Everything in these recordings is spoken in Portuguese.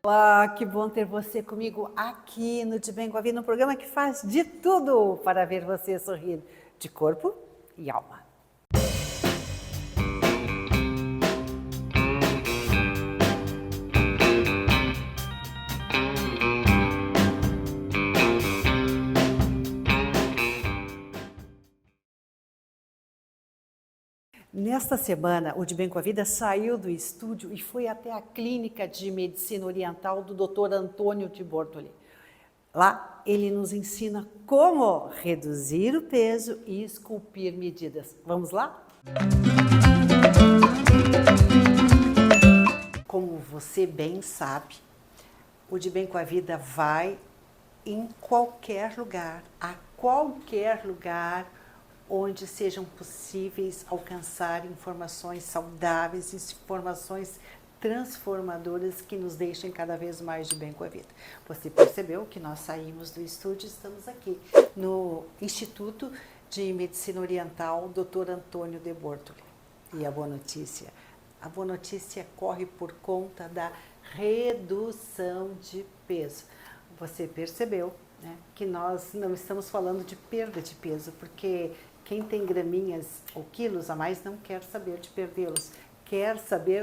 Olá, que bom ter você comigo aqui no De Bem com a Vida, um programa que faz de tudo para ver você sorrir de corpo e alma. Nesta semana, o De Bem com a Vida saiu do estúdio e foi até a Clínica de Medicina Oriental do Dr. Antônio de Bortoli. Lá, ele nos ensina como reduzir o peso e esculpir medidas. Vamos lá? Como você bem sabe, o De Bem com a Vida vai em qualquer lugar, a qualquer lugar, onde sejam possíveis alcançar informações saudáveis, informações transformadoras que nos deixem cada vez mais de bem com a vida. Você percebeu que nós saímos do estúdio e estamos aqui no Instituto de Medicina Oriental Dr. Antônio de Bortoli. E a boa notícia corre por conta da redução de peso. Você percebeu, né, que nós não estamos falando de perda de peso, porque quem tem graminhas ou quilos a mais não quer saber de perdê-los, quer saber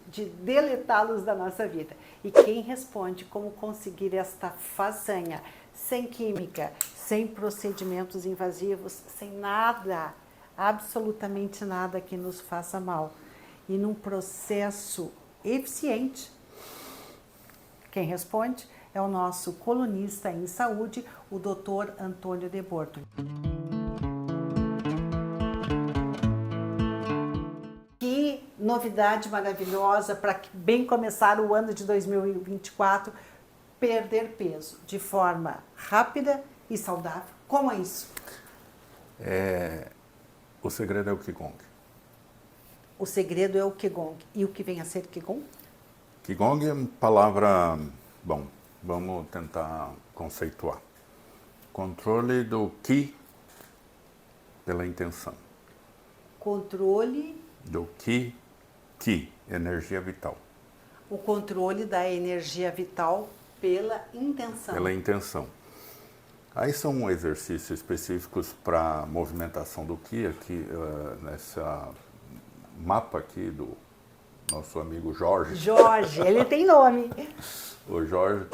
de deletá-los da nossa vida. E quem responde como conseguir esta façanha sem química, sem procedimentos invasivos, sem nada, absolutamente nada que nos faça mal, e num processo eficiente, quem responde é o nosso colunista em saúde, o Dr. Antônio de Bortoli. Que novidade maravilhosa para bem começar o ano de 2024, perder peso de forma rápida e saudável. Como é isso? O segredo é o Qigong. O segredo é o Qigong. E o que vem a ser Qigong? Qigong é uma palavra, bom, vamos tentar conceituar. Controle do Qi pela intenção. Controle do Qi, energia vital. O controle da energia vital pela intenção. Pela intenção. Aí são exercícios específicos para movimentação do Qi, aqui nessa mapa aqui do nosso amigo Jorge. Jorge, ele tem nome. O Jorge.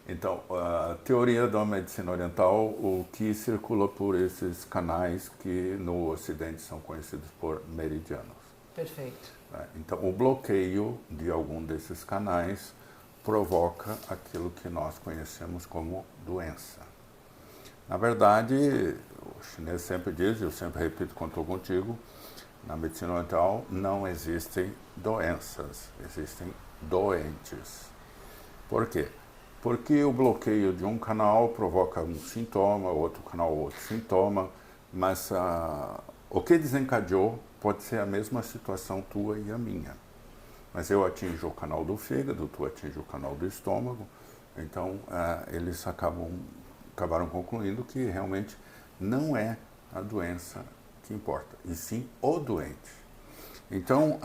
Então, a teoria da medicina oriental, o Qi circula por esses canais que no Ocidente são conhecidos por meridianos. Perfeito. Então, o bloqueio de algum desses canais provoca aquilo que nós conhecemos como doença. Na verdade, o chinês sempre diz, eu sempre repito quando estou contigo, na medicina oriental não existem doenças, existem doentes. Por quê? Porque o bloqueio de um canal provoca um sintoma, outro canal outro sintoma, mas o que desencadeou pode ser a mesma situação tua e a minha. Mas eu atinjo o canal do fígado, tu atinge o canal do estômago, então eles acabaram concluindo que realmente não é a doença que importa, e sim o doente. Então,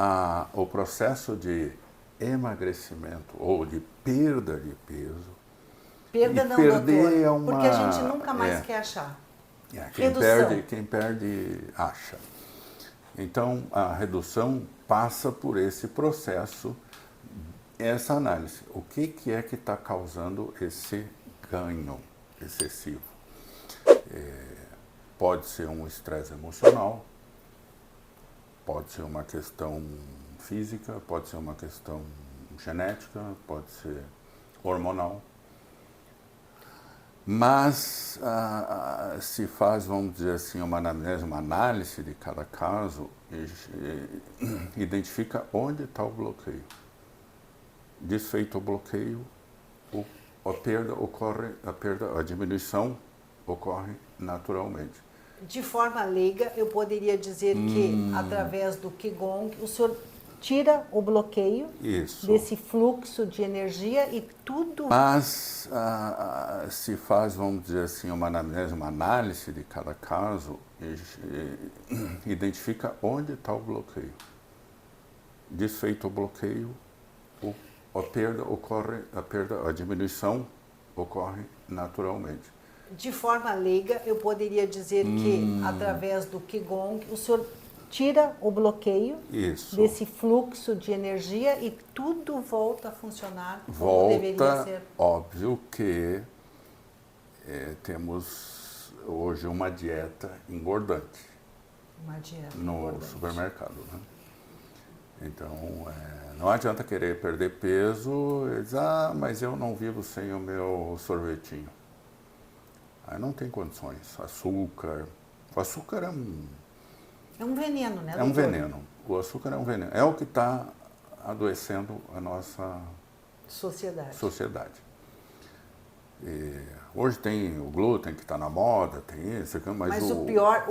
o processo de emagrecimento ou de perda de peso. Perda não, doutor, porque a gente nunca mais quer achar. Quem perde, acha. Então, a redução passa por esse processo, essa análise. O que é que está causando esse ganho excessivo? Pode ser um estresse emocional, pode ser uma questão física, pode ser uma questão genética, pode ser hormonal. Mas se faz, vamos dizer assim, uma análise de cada caso e identifica onde está o bloqueio. Desfeito o bloqueio, a diminuição ocorre naturalmente. De forma leiga, eu poderia dizer que, através do Qigong, o senhor tira o bloqueio Isso. desse fluxo de energia e tudo... Mas se faz, vamos dizer assim, uma anamnese, uma análise de cada caso, identifica onde está o bloqueio. Desfeito o bloqueio, a diminuição ocorre naturalmente. De forma leiga, eu poderia dizer que, através do Qigong, o senhor tira o bloqueio Isso. desse fluxo de energia e tudo volta a funcionar como deveria ser. Óbvio que temos hoje uma dieta engordante. Uma dieta no engordante. supermercado, né? Então, não adianta querer perder peso e dizer, mas eu não vivo sem o meu sorvetinho. Aí não tem condições. Açúcar. O açúcar é um veneno, né, doutor? É um veneno. O açúcar é um veneno. É o que está adoecendo a nossa sociedade. E hoje tem o glúten que está na moda, tem isso, mas o pior,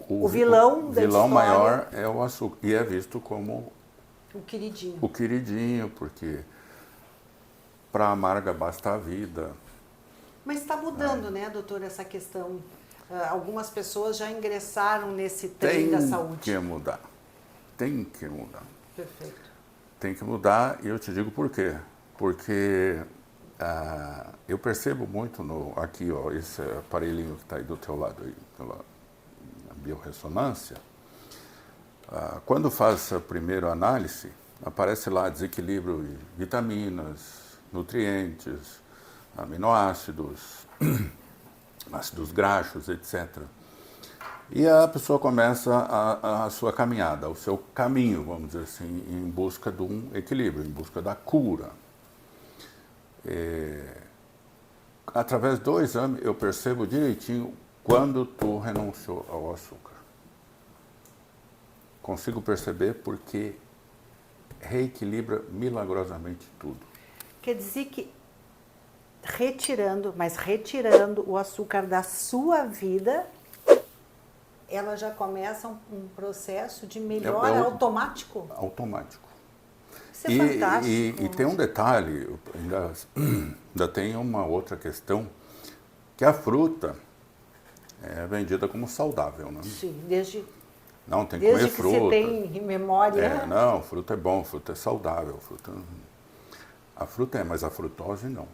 o vilão da vilão história maior é o açúcar. E é visto como o queridinho. O queridinho, porque para amarga basta a vida. Mas está mudando, né, doutor, essa questão. Algumas pessoas já ingressaram nesse trem da saúde. Tem que mudar. Tem que mudar. Perfeito. Tem que mudar e eu te digo por quê. Porque eu percebo muito aqui, ó, esse aparelhinho que está aí do teu lado, aí, pela biorressonância. Quando faz a primeira análise, aparece lá desequilíbrio de vitaminas, nutrientes, aminoácidos, ácidos graxos, etc. E a pessoa começa a sua caminhada, o seu caminho, vamos dizer assim, em busca de um equilíbrio, em busca da cura. Através do exame, eu percebo direitinho quando tu renunciou ao açúcar. Consigo perceber porque reequilibra milagrosamente tudo. Quer dizer que retirando o açúcar da sua vida, ela já começa um processo de melhora automático? Automático. Isso é fantástico. E tem um detalhe, ainda tem uma outra questão, que a fruta é vendida como saudável, né? Sim, não, tem que comer fruta. Desde que você tem memória. Não, fruta é bom, fruta é saudável. A fruta mas a frutose não.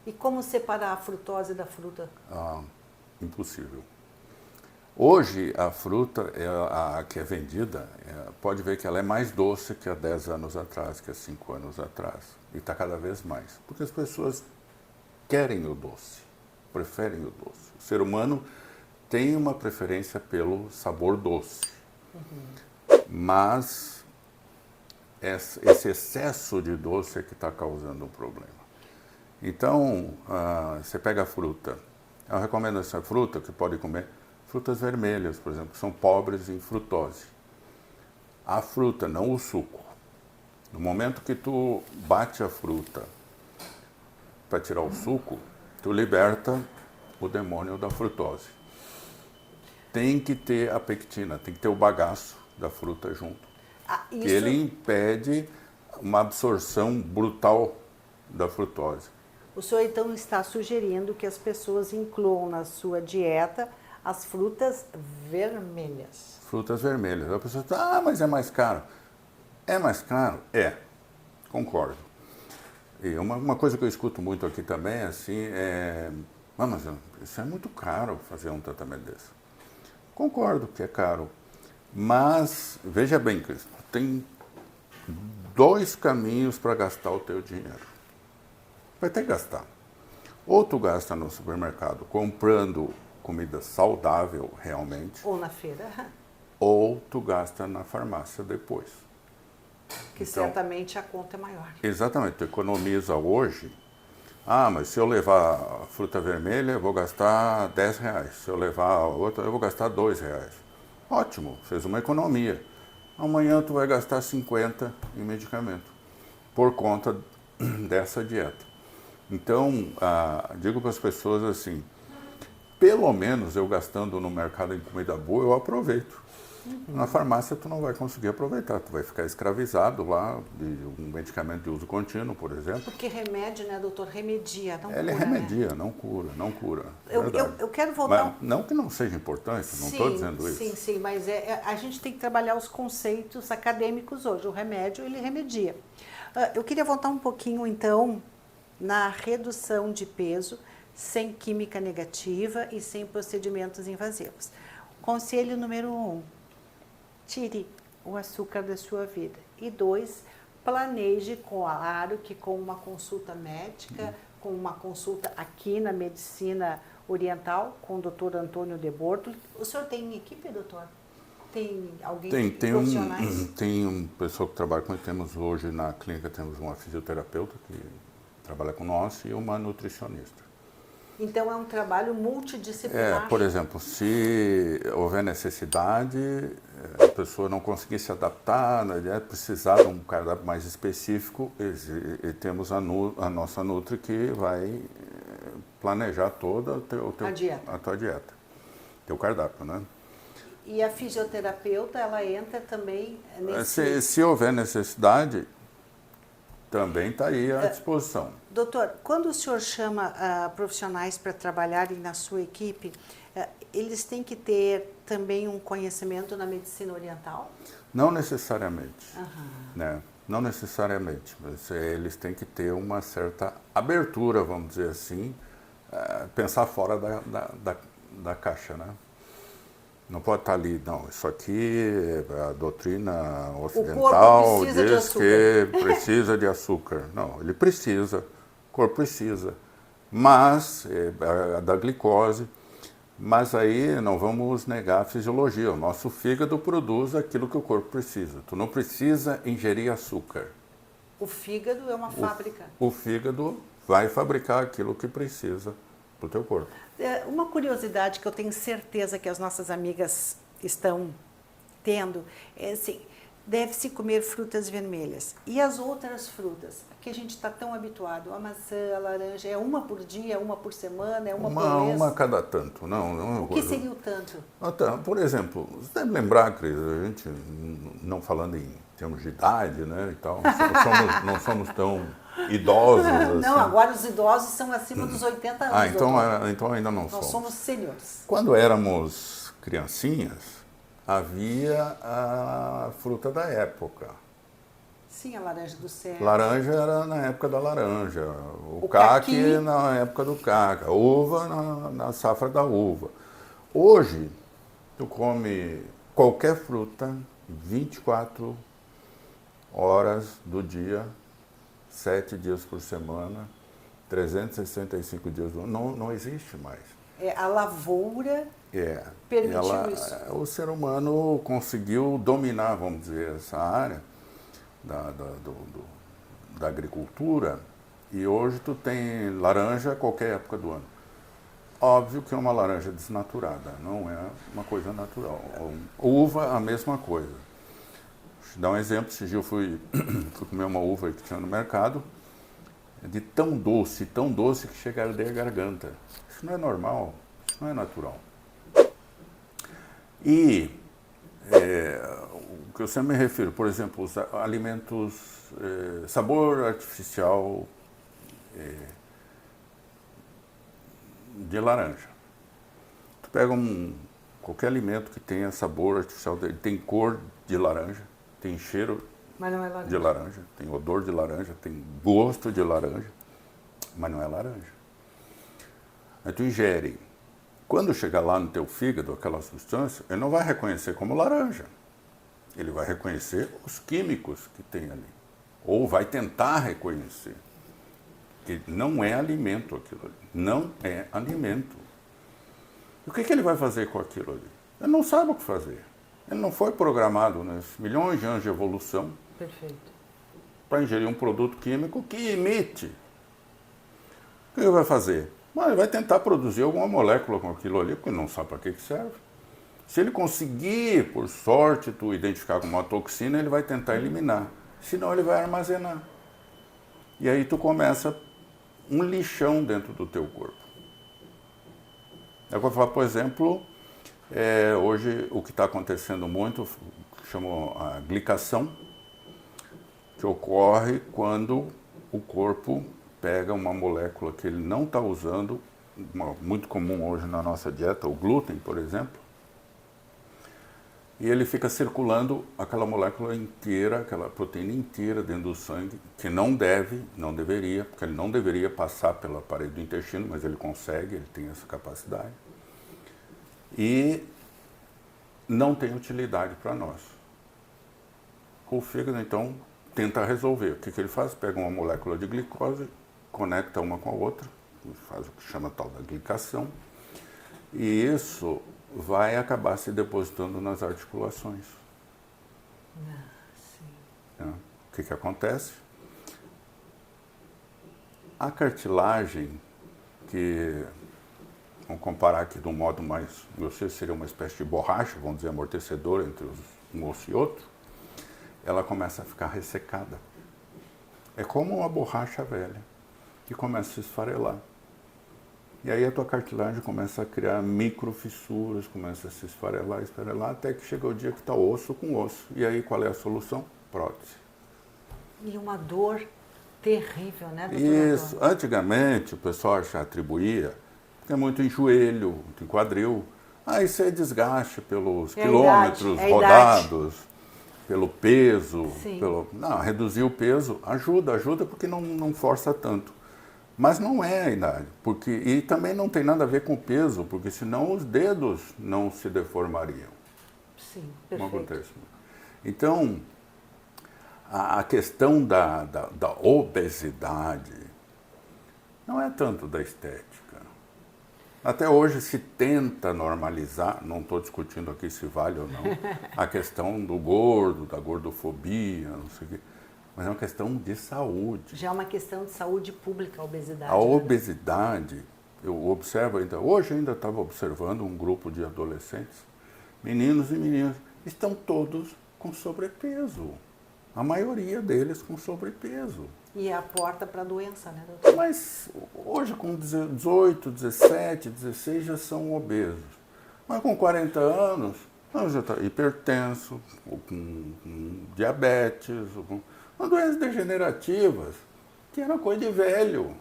E como separar a frutose da fruta? Impossível. Hoje, a fruta que é vendida, pode ver que ela é mais doce que há 10 anos atrás, que há 5 anos atrás. E está cada vez mais. Porque as pessoas querem o doce, preferem o doce. O ser humano tem uma preferência pelo sabor doce. Mas esse excesso de doce é que está causando um problema. Então, você pega a fruta. Eu recomendo essa fruta que pode comer frutas vermelhas, por exemplo, que são pobres em frutose. A fruta, não o suco. No momento que tu bate a fruta para tirar o suco, tu liberta o demônio da frutose. Tem que ter a pectina, tem que ter o bagaço da fruta junto. Isso... Que ele impede uma absorção brutal da frutose. O senhor então está sugerindo que as pessoas incluam na sua dieta as frutas vermelhas. Frutas vermelhas. A pessoa diz, mas é mais caro. É mais caro? Concordo. E uma coisa que eu escuto muito aqui também, assim, mas isso é muito caro fazer um tratamento desse. Concordo que é caro. Mas, veja bem, Cristo, tem 2 caminhos para gastar o teu dinheiro. Vai ter que gastar. Ou tu gasta no supermercado comprando comida saudável realmente. Ou na feira. Ou tu gasta na farmácia depois. Que então, certamente a conta é maior. Exatamente. Tu economiza hoje. Mas se eu levar a fruta vermelha, eu vou gastar R$10. Se eu levar a outra, eu vou gastar R$2. Ótimo, fez uma economia. Amanhã tu vai gastar 50 em medicamento. Por conta dessa dieta. Então, digo para as pessoas assim, pelo menos eu gastando no mercado em comida boa, eu aproveito. Na farmácia tu não vai conseguir aproveitar, tu vai ficar escravizado lá de um medicamento de uso contínuo, por exemplo. Porque remédio, né, doutor, remedia, não Ele cura, remedia, né? não cura, não cura. Eu quero voltar... Mas não que não seja importante, não estou dizendo isso. Sim, mas a gente tem que trabalhar os conceitos acadêmicos hoje. O remédio, ele remedia. Eu queria voltar um pouquinho, então, na redução de peso sem química negativa e sem procedimentos invasivos. Conselho número 1, tire o açúcar da sua vida. E 2, planeje, claro que com uma consulta médica, com uma consulta aqui na medicina oriental, com o Dr. Antônio de Bortoli. O senhor tem equipe, doutor? Tem alguém profissionais? Tem um pessoal que trabalha com ele. Temos hoje na clínica, temos uma fisioterapeuta que trabalha com nós e uma nutricionista. Então é um trabalho multidisciplinar. Por exemplo, se houver necessidade, a pessoa não conseguir se adaptar, né, precisar de um cardápio mais específico, e temos a nossa Nutri que vai planejar toda a tua dieta, teu cardápio, né? E a fisioterapeuta, ela entra também nesse... Se houver necessidade, também está aí à disposição. Doutor, quando o senhor chama profissionais para trabalharem na sua equipe, eles têm que ter também um conhecimento na medicina oriental? Não necessariamente, né? Não necessariamente, mas eles têm que ter uma certa abertura, vamos dizer assim, pensar fora da caixa, né? Não pode estar ali, não, isso aqui, a doutrina ocidental diz que precisa de açúcar. Não, ele precisa, o corpo precisa, mas, da glicose, mas aí não vamos negar a fisiologia. O nosso fígado produz aquilo que o corpo precisa. Tu não precisa ingerir açúcar. O fígado é uma fábrica. O fígado vai fabricar aquilo que precisa para o teu corpo. Uma curiosidade que eu tenho certeza que as nossas amigas estão tendo é assim, deve-se comer frutas vermelhas. E as outras frutas, que a gente está tão habituado, a maçã, a laranja, é uma por dia, uma por semana, é uma por mês? Uma a cada tanto. Não, o que seria o tanto? Por exemplo, você deve lembrar, Cris, a gente, não falando em termos de idade, né, e tal, não somos tão idosos assim. Não, agora os idosos são acima dos 80 anos. Então ainda não somos. Nós somos sêniores. Quando éramos criancinhas, havia a fruta da época. Sim, a laranja do céu. Laranja era na época da laranja, o caqui na época do caqui, a uva na safra da uva. Hoje, tu come qualquer fruta 24 horas do dia, 7 dias por semana, 365 dias do ano, não existe mais. A lavoura permitiu isso. O ser humano conseguiu dominar, vamos dizer, essa área da agricultura, e hoje tu tem laranja a qualquer época do ano. Óbvio que é uma laranja desnaturada, não é uma coisa natural. Uva, a mesma coisa. Vou te dar um exemplo, esse dia eu fui comer uma uva que tinha no mercado, de tão doce que chega a arder a garganta. Isso não é normal, isso não é natural. E o que eu sempre me refiro, por exemplo, os alimentos, sabor artificial de laranja. Tu pega qualquer alimento que tenha sabor artificial, tem cor de laranja, tem cheiro mas não é laranja. De laranja, tem odor de laranja, tem gosto de laranja, mas não é laranja. Aí tu ingere. Quando chegar lá no teu fígado, aquela substância, ele não vai reconhecer como laranja. Ele vai reconhecer os químicos que tem ali. Ou vai tentar reconhecer. Que não é alimento aquilo ali. Não é alimento. E o que ele vai fazer com aquilo ali? Ele não sabe o que fazer. Ele não foi programado nesses milhões de anos de evolução para ingerir um produto químico que imite. O que ele vai fazer? Ele vai tentar produzir alguma molécula com aquilo ali, porque não sabe para que serve. Se ele conseguir, por sorte, tu identificar como uma toxina, ele vai tentar eliminar. Senão ele vai armazenar. E aí tu começa um lixão dentro do teu corpo. Eu vou falar, por exemplo, Hoje, o que está acontecendo muito, chamam a glicação, que ocorre quando o corpo pega uma molécula que ele não está usando, muito comum hoje na nossa dieta, o glúten, por exemplo, e ele fica circulando aquela molécula inteira, aquela proteína inteira dentro do sangue, que não deveria, porque ele não deveria passar pela parede do intestino, mas ele consegue, ele tem essa capacidade. E não tem utilidade para nós. O fígado, então, tenta resolver. O que ele faz? Pega uma molécula de glicose, conecta uma com a outra, faz o que chama tal da glicação, e isso vai acabar se depositando nas articulações. O que acontece? A cartilagem, que, vamos comparar aqui de um modo mais, você seria uma espécie de borracha, vamos dizer, amortecedora entre um osso e outro, ela começa a ficar ressecada. É como uma borracha velha, que começa a se esfarelar. E aí a tua cartilagem começa a criar microfissuras, começa a se esfarelar, até que chega o dia que está osso com osso. E aí qual é a solução? Prótese. E uma dor terrível, né, doutor Isso. Antônio? Antigamente o pessoal já atribuía, porque é muito em joelho, muito em quadril. Isso é desgaste pelos quilômetros rodados, pelo peso. Não, reduzir o peso ajuda porque não força tanto. Mas não é a idade, e também não tem nada a ver com o peso, porque senão os dedos não se deformariam. Sim, perfeito. Não acontece. Então, a questão da obesidade não é tanto da estética. Até hoje se tenta normalizar, não estou discutindo aqui se vale ou não, a questão do gordo, da gordofobia, não sei o quê. Mas é uma questão de saúde. Já é uma questão de saúde pública, a obesidade. A obesidade, eu observo hoje ainda estava observando um grupo de adolescentes, meninos e meninas, estão todos com sobrepeso. A maioria deles com sobrepeso. E é a porta para a doença, né, doutor? Mas hoje com 18, 17, 16 já são obesos. Mas com 40 anos, já está hipertenso, ou com diabetes, ou com doenças degenerativas, que era coisa de velho.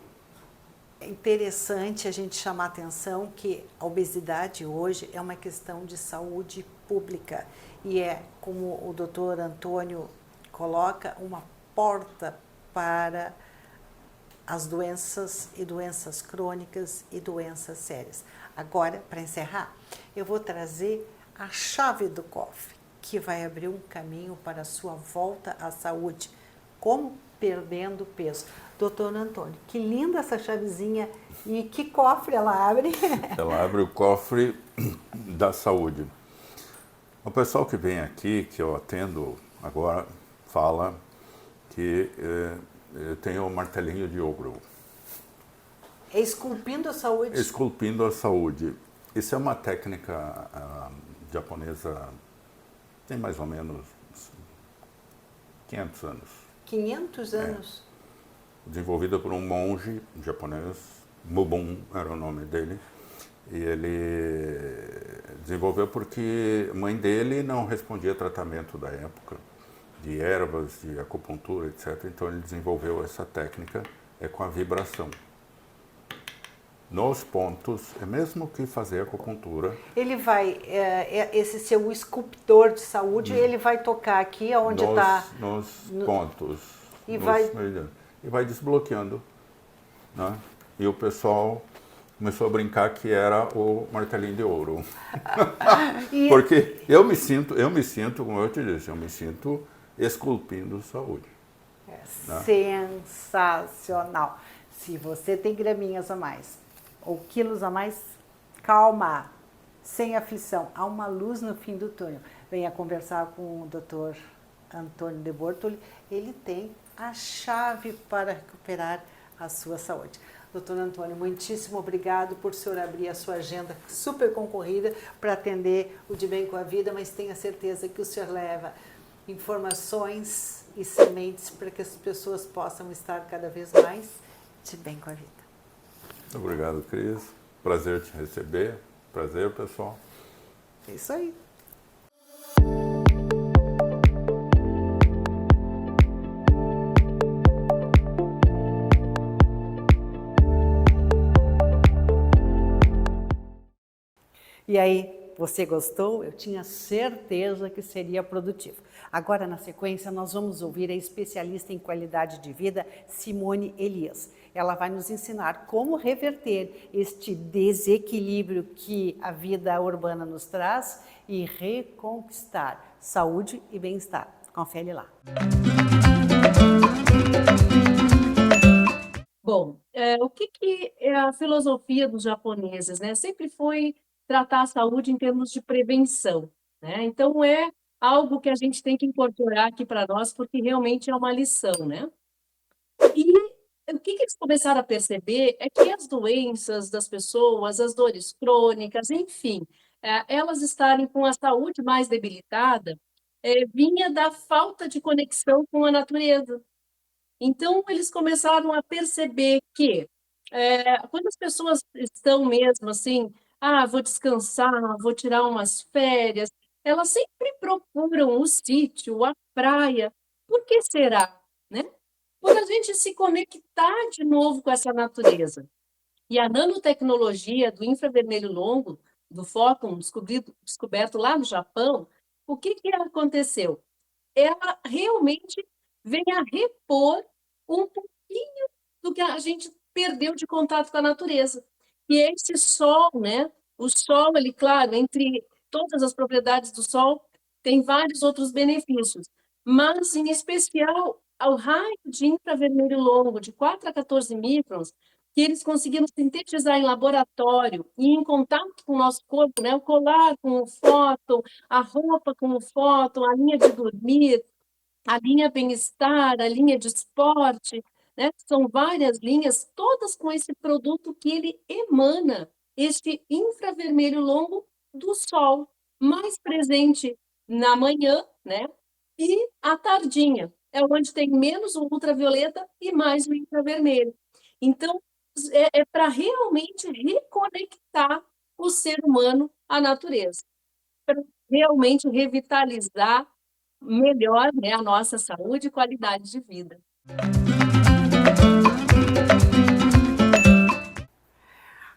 É interessante a gente chamar a atenção que a obesidade hoje é uma questão de saúde pública e é, como o doutor Antônio coloca, uma porta para as doenças e doenças crônicas e doenças sérias. Agora, para encerrar, eu vou trazer a chave do cofre, que vai abrir um caminho para a sua volta à saúde. Como? Perdendo peso. Doutor Antônio, que linda essa chavezinha. E que cofre ela abre? Ela abre o cofre da saúde. O pessoal que vem aqui, que eu atendo agora, fala que eu tenho o martelinho de ouro. É esculpindo a saúde? Esculpindo a saúde. Isso é uma técnica japonesa, tem mais ou menos 500 anos. 500 anos? Desenvolvida por um monge japonês, Mubun era o nome dele, e ele desenvolveu porque a mãe dele não respondia tratamento da época, de ervas, de acupuntura, etc. Então ele desenvolveu essa técnica com a vibração. Nos pontos, é mesmo que fazer acupuntura. Ele vai, esse seu escultor de saúde, ele vai tocar aqui onde está... Nos pontos. E vai desbloqueando. Né? E o pessoal começou a brincar que era o martelinho de ouro. Porque eu me sinto, como eu te disse, eu me sinto esculpindo saúde. Né? Sensacional. Se você tem graminhas a mais ou quilos a mais, calma, sem aflição. Há uma luz no fim do túnel. Venha conversar com o Dr. Antônio de Bortoli. Ele tem a chave para recuperar a sua saúde. Doutor Antônio, muitíssimo obrigado por o senhor abrir a sua agenda super concorrida para atender o De Bem com a Vida, mas tenha certeza que o senhor leva informações e sementes para que as pessoas possam estar cada vez mais de bem com a vida. Obrigado, Cris. Prazer te receber. Prazer, pessoal. É isso aí. E aí, você gostou? Eu tinha certeza que seria produtivo. Agora, na sequência, nós vamos ouvir a especialista em qualidade de vida, Simone Elias. Ela vai nos ensinar como reverter este desequilíbrio que a vida urbana nos traz e reconquistar saúde e bem-estar. Confere lá. Bom, o que é a filosofia dos japoneses, né? Sempre foi tratar a saúde em termos de prevenção, né? Então é algo que a gente tem que incorporar aqui para nós, porque realmente é uma lição, né? E o que eles começaram a perceber é que as doenças das pessoas, as dores crônicas, enfim, elas estarem com a saúde mais debilitada, vinha da falta de conexão com a natureza. Então, eles começaram a perceber que, quando as pessoas estão mesmo assim, vou descansar, vou tirar umas férias, elas sempre procuram o sítio, a praia. Por que será, né? Por a gente se conectar de novo com essa natureza. E a nanotecnologia do infravermelho longo, do fóton, descoberto lá no Japão, o que aconteceu? Ela realmente vem a repor um pouquinho do que a gente perdeu de contato com a natureza. E esse sol, né? O sol, ele, claro, entre todas as propriedades do sol, tem vários outros benefícios, mas, em especial, ao raio de infravermelho longo, de 4 a 14 microns, que eles conseguiram sintetizar em laboratório e em contato com o nosso corpo, né? O colar com o fóton, a roupa com o fóton, a linha de dormir, a linha bem-estar, a linha de esporte, né? São várias linhas, todas com esse produto que ele emana, este infravermelho longo do sol, mais presente na manhã, né? E à tardinha, é onde tem menos o ultravioleta e mais o infravermelho. Então, é para realmente reconectar o ser humano à natureza, para realmente revitalizar melhor, né, a nossa saúde e qualidade de vida.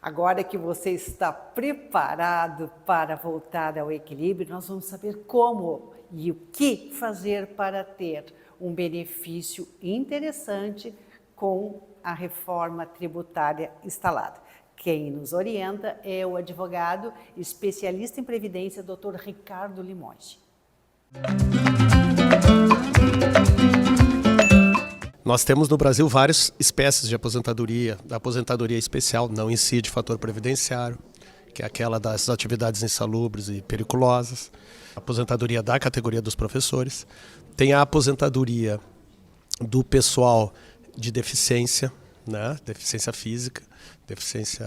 Agora que você está preparado para voltar ao equilíbrio, nós vamos saber como e o que fazer para ter um benefício interessante com a reforma tributária instalada. Quem nos orienta é o advogado especialista em previdência, Dr. Ricardo Limões. Nós temos no Brasil várias espécies de aposentadoria, da aposentadoria especial, não incide fator previdenciário, que é aquela das atividades insalubres e periculosas, a aposentadoria da categoria dos professores, tem a aposentadoria do pessoal de deficiência, né? Deficiência física, deficiência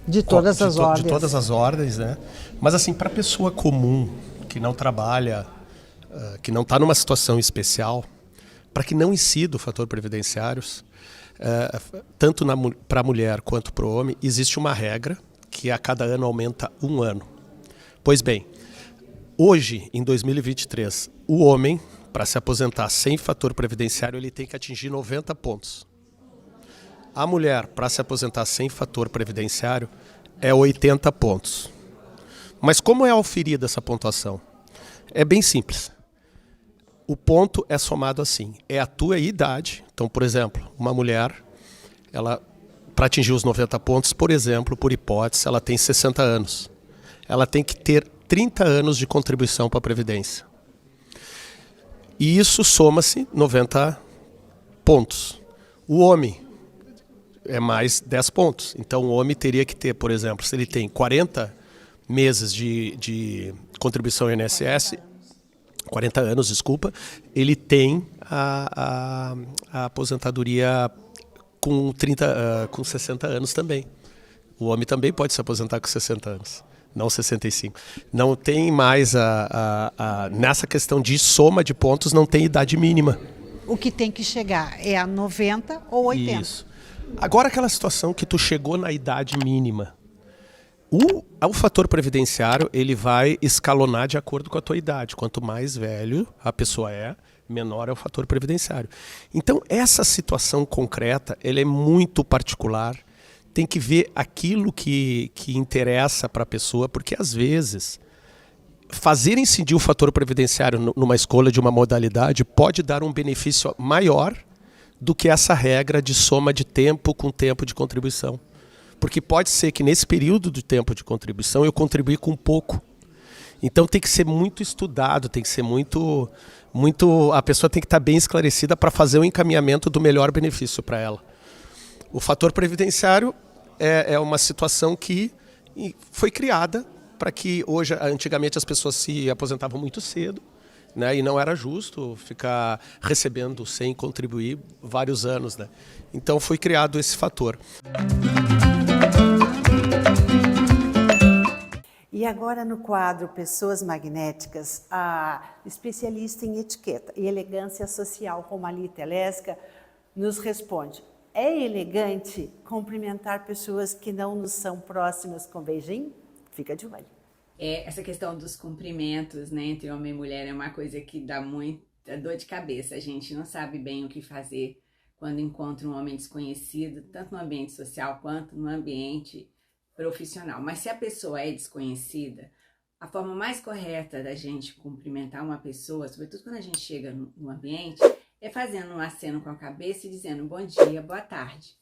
de todas as ordens. De todas as ordens, né? Mas assim, para a pessoa comum, que não trabalha, que não está numa situação especial, para que não incida o fator previdenciários, tanto para a mulher quanto para o homem, existe uma regra que a cada ano aumenta 1 ano. Pois bem, hoje, em 2023, o homem, para se aposentar sem fator previdenciário, ele tem que atingir 90 pontos. A mulher, para se aposentar sem fator previdenciário, é 80 pontos. Mas como é auferida essa pontuação? É bem simples. O ponto é somado assim, é a tua idade. Então, por exemplo, uma mulher, ela, para atingir os 90 pontos, por exemplo, por hipótese, ela tem 60 anos. Ela tem que ter 30 anos de contribuição para a Previdência. E isso soma-se 90 pontos. O homem é mais 10 pontos. Então, o homem teria que ter, por exemplo, se ele tem 40 meses de contribuição INSS, 40 anos, desculpa, ele tem a aposentadoria com 60 anos também. O homem também pode se aposentar com 60 anos, não 65. Não tem mais nessa questão de soma de pontos, não tem idade mínima. O que tem que chegar é a 90 ou 80. Isso. Agora aquela situação que tu chegou na idade mínima, O fator previdenciário, ele vai escalonar de acordo com a tua idade. Quanto mais velho a pessoa é, menor é o fator previdenciário. Então, essa situação concreta, ela é muito particular. Tem que ver aquilo que interessa para a pessoa, porque às vezes fazer incidir o fator previdenciário numa escolha de uma modalidade pode dar um benefício maior do que essa regra de soma de tempo com tempo de contribuição. Porque pode ser que nesse período de tempo de contribuição eu contribui com pouco. Então tem que ser muito estudado, tem que ser muito a pessoa tem que estar bem esclarecida para fazer o encaminhamento do melhor benefício para ela. O fator previdenciário é uma situação que foi criada para que hoje, antigamente as pessoas se aposentavam muito cedo, né, e não era justo ficar recebendo sem contribuir vários anos, né? Então foi criado esse fator. E agora no quadro Pessoas Magnéticas, a especialista em etiqueta e elegância social, Romali Telesca, nos responde: é elegante cumprimentar pessoas que não nos são próximas com beijinho? Fica de olho. Essa questão dos cumprimentos, né, entre homem e mulher é uma coisa que dá muita dor de cabeça. A gente não sabe bem o que fazer quando encontra um homem desconhecido, tanto no ambiente social quanto no ambiente profissional. Mas se a pessoa é desconhecida, a forma mais correta da gente cumprimentar uma pessoa, sobretudo quando a gente chega no ambiente, é fazendo um aceno com a cabeça e dizendo bom dia, boa tarde.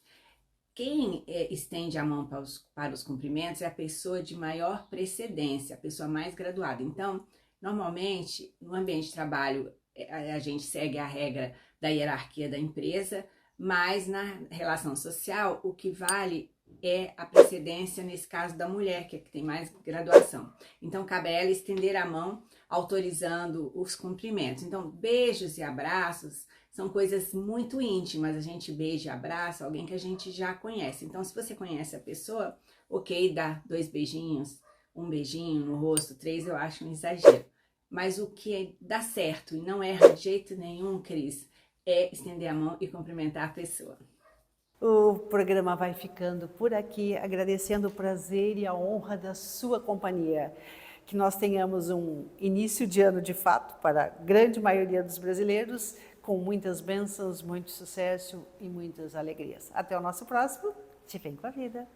Quem estende a mão para os cumprimentos é a pessoa de maior precedência, a pessoa mais graduada. Então, normalmente, no ambiente de trabalho, a gente segue a regra da hierarquia da empresa, mas na relação social, o que vale é a precedência, nesse caso, da mulher, que tem mais graduação. Então, cabe a ela estender a mão, autorizando os cumprimentos. Então, beijos e abraços são coisas muito íntimas. A gente beija e abraça alguém que a gente já conhece. Então, se você conhece a pessoa, ok, dá 2 beijinhos, um beijinho no rosto, 3, eu acho um exagero. Mas o que dá certo e não erra de jeito nenhum, Cris, é estender a mão e cumprimentar a pessoa. O programa vai ficando por aqui, agradecendo o prazer e a honra da sua companhia. Que nós tenhamos um início de ano de fato para a grande maioria dos brasileiros, com muitas bênçãos, muito sucesso e muitas alegrias. Até o nosso próximo. Te Vem com a Vida.